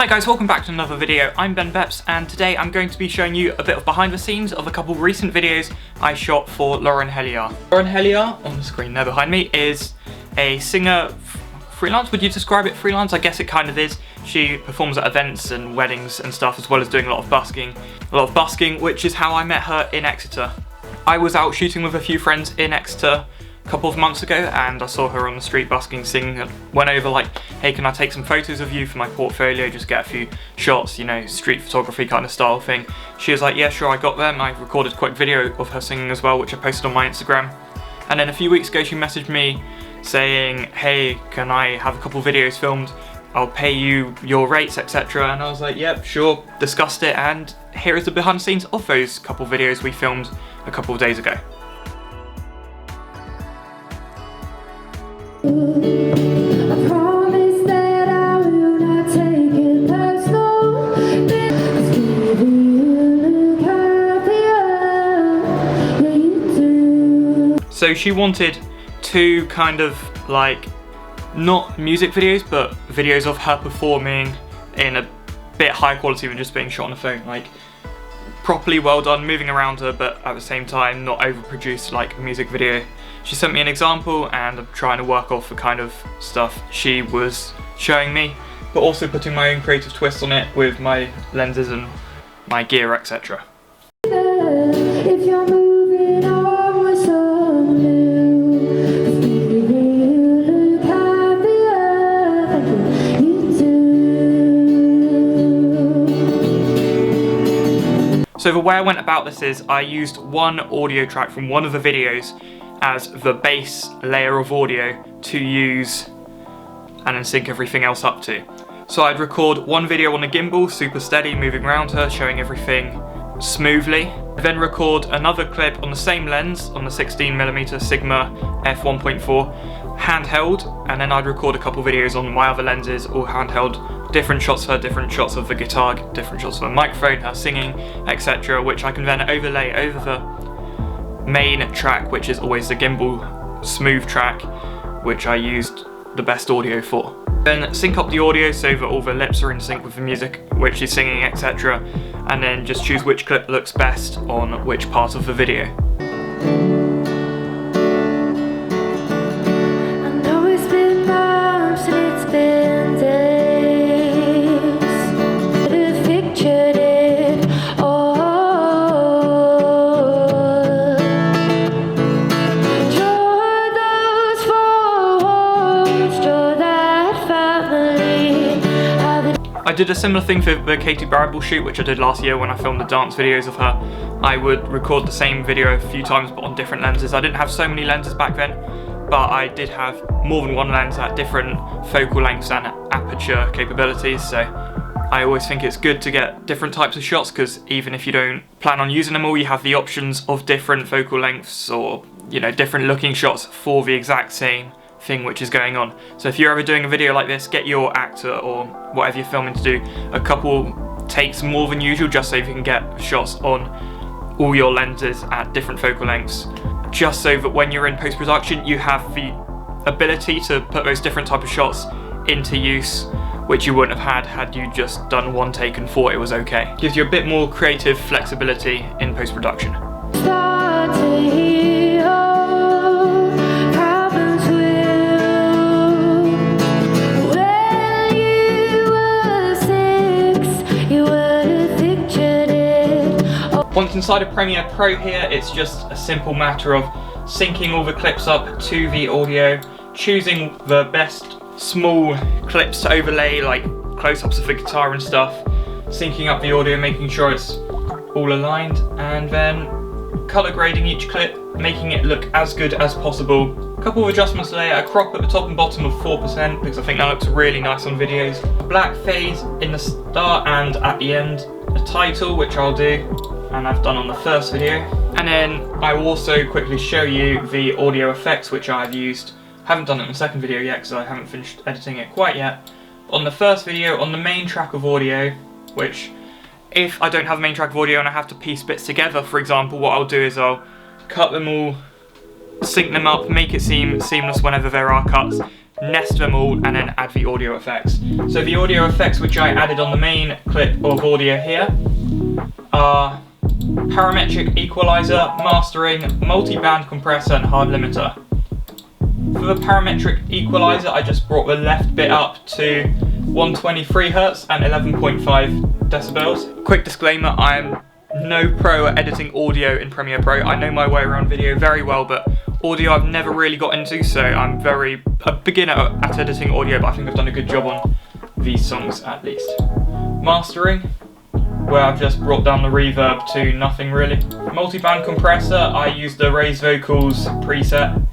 Hi guys, welcome back to another video. I'm Ben Beps, and today I'm going to be showing you a bit of behind the scenes of a couple recent videos I shot for Helyar. Helyar, on the screen there behind me, is a singer freelance. Would you describe it freelance? I guess it kind of is. She performs at events and weddings and stuff, as well as doing a lot of busking, which is how I met her in Exeter. I was out shooting with a few friends in Exeter a couple of months ago, and I saw her on the street busking, singing, and went over like, hey, can I take some photos of you for my portfolio, just get a few shots, you know, street photography kind of style thing. She was like, yeah, sure, I got them. I recorded a quick video of her singing as well, which I posted on my Instagram. And then a few weeks ago she messaged me saying, hey, can I have a couple videos filmed? I'll pay you your rates, etc. And I was like, yep, sure, discussed it, and here is the behind the scenes of those couple videos we filmed a couple of days ago. I promise that I will not take it personal. So she wanted two kind of like, not music videos, but videos of her performing in a bit higher quality than just being shot on a phone. Like, properly well done, moving around her, but at the same time not overproduced like a music video. She sent me an example, and I'm trying to work off the kind of stuff she was showing me, but also putting my own creative twist on it with my lenses and my gear, etc. If you're moving on with someone new, baby, you look happier than you do. So the way I went about this is I used one audio track from one of the videos as the base layer of audio to use and then sync everything else up to. So I'd record one video on a gimbal, super steady, moving around her, showing everything smoothly. Then record another clip on the same lens, on the 16mm Sigma f1.4, handheld, and then I'd record a couple videos on my other lenses, all handheld, different shots of her, different shots of the guitar, different shots of the microphone, her singing, etc., which I can then overlay over the main track, which is always the gimbal smooth track, which I used the best audio for. Then sync up the audio so that all the lips are in sync with the music which she's singing, etc., and then just choose which clip looks best on which part of the video. I know it's been months and it's been days. I've pictured it all. I did a similar thing for the Katie Barrable shoot, which I did last year when I filmed the dance videos of her. I would record the same video a few times but on different lenses. I didn't have so many lenses back then, but I did have more than one lens at different focal lengths and aperture capabilities, so I always think it's good to get different types of shots, because even if you don't plan on using them all, you have the options of different focal lengths or, you know, different looking shots for the exact same thing which is going on. So if you're ever doing a video like this, get your actor or whatever you're filming to do a couple takes more than usual, just so you can get shots on all your lenses at different focal lengths, just so that when you're in post-production you have the ability to put those different type of shots into use, which you wouldn't have had you just done one take and thought it was okay. Gives you a bit more creative flexibility in post-production. Once inside of Premiere Pro here, it's just a simple matter of syncing all the clips up to the audio, choosing the best small clips to overlay, like close-ups of the guitar and stuff, syncing up the audio, making sure it's all aligned, and then color grading each clip, making it look as good as possible. A couple of adjustments later, a crop at the top and bottom of 4%, because I think that looks really nice on videos. A black fade in the start and at the end, a title, which I'll do, and I've done on the first video. And then I will also quickly show you the audio effects which I've used. Haven't done it in the second video yet because I haven't finished editing it quite yet. On the first video, on the main track of audio, which if I don't have a main track of audio and I have to piece bits together, for example, what I'll do is I'll cut them all, sync them up, make it seem seamless whenever there are cuts, nest them all, and then add the audio effects. So the audio effects which I added on the main clip of audio here are parametric equalizer, mastering, multi-band compressor, and hard limiter. For the parametric equalizer, I just brought the left bit up to 123 Hz and 11.5 decibels. Quick disclaimer, I am no pro at editing audio in Premiere Pro. I know my way around video very well, but audio I've never really got into, so I'm a beginner at editing audio, but I think I've done a good job on these songs at least. Mastering, where I've just brought down the reverb to nothing really. Multi-band compressor, I used the Raise Vocals preset.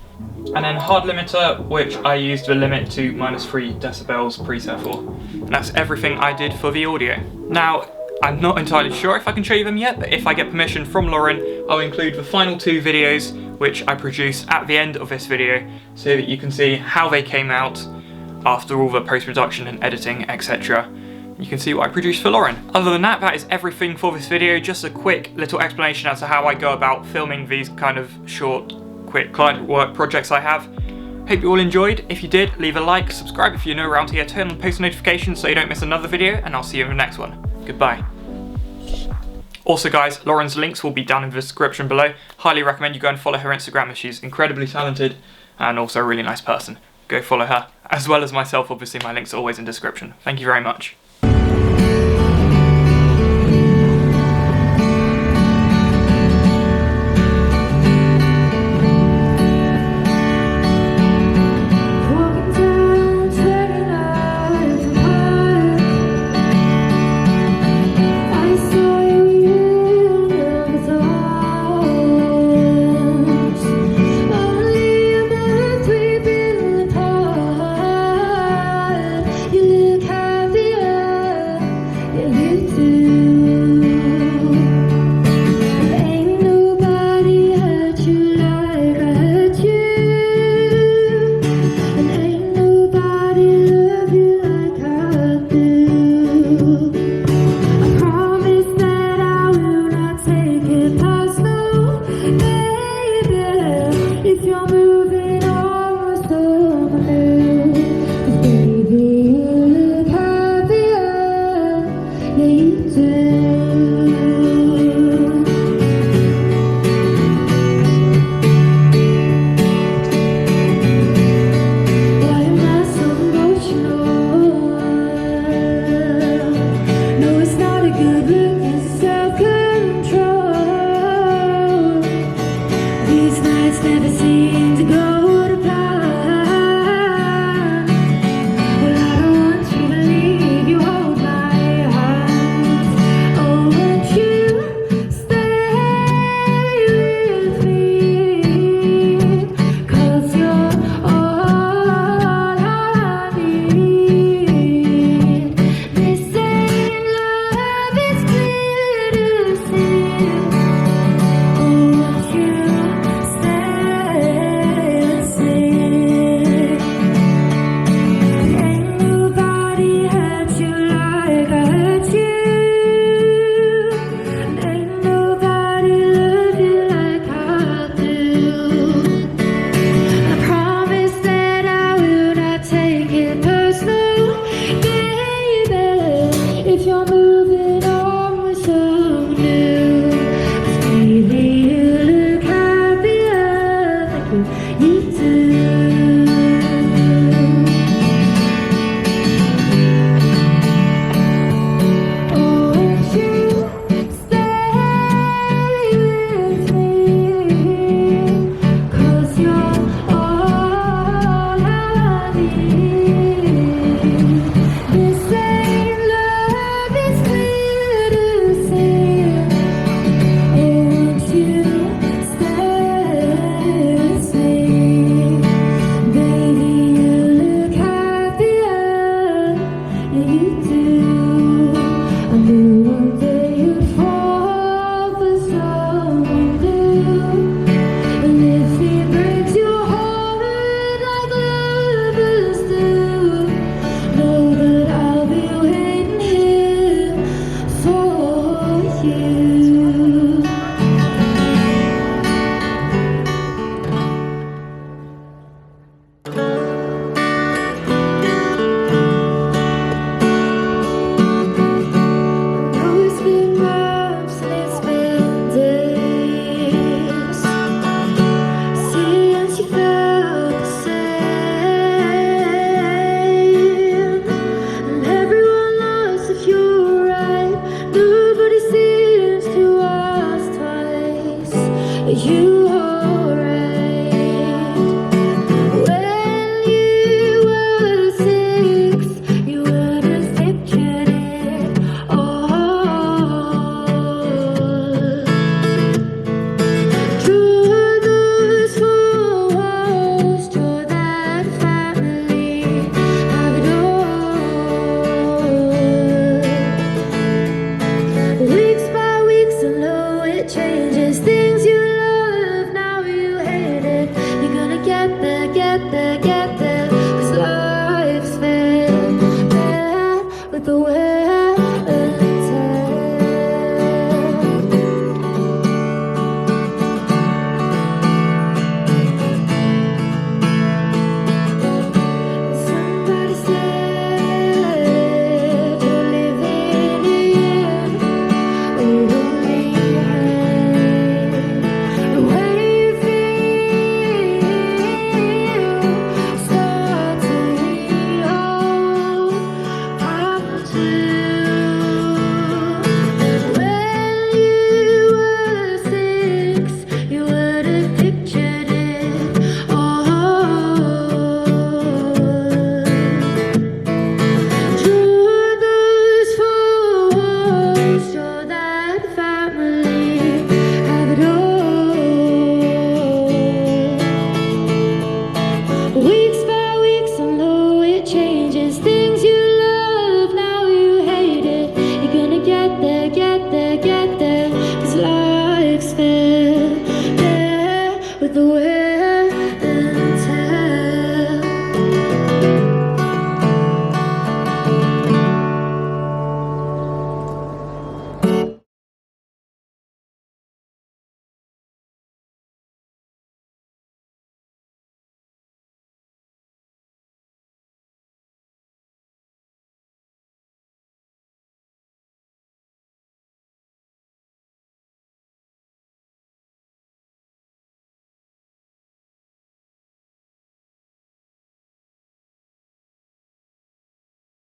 And then hard limiter, which I used the limit to -3 decibels preset for. And that's everything I did for the audio. Now, I'm not entirely sure if I can show you them yet, but if I get permission from Lauren, I'll include the final 2 videos which I produce at the end of this video, so that you can see how they came out after all the post-production and editing, etc. You can see what I produced for Lauren. Other than that, that is everything for this video. Just a quick little explanation as to how I go about filming these kind of short, quick client work projects I have. Hope you all enjoyed. If you did, leave a like, subscribe if you're new around here, turn on post notifications so you don't miss another video, and I'll see you in the next one. Goodbye. Also guys, Lauren's links will be down in the description below. Highly recommend you go and follow her Instagram, as she's incredibly talented and also a really nice person. Go follow her, as well as myself. Obviously my links are always in the description. Thank you very much.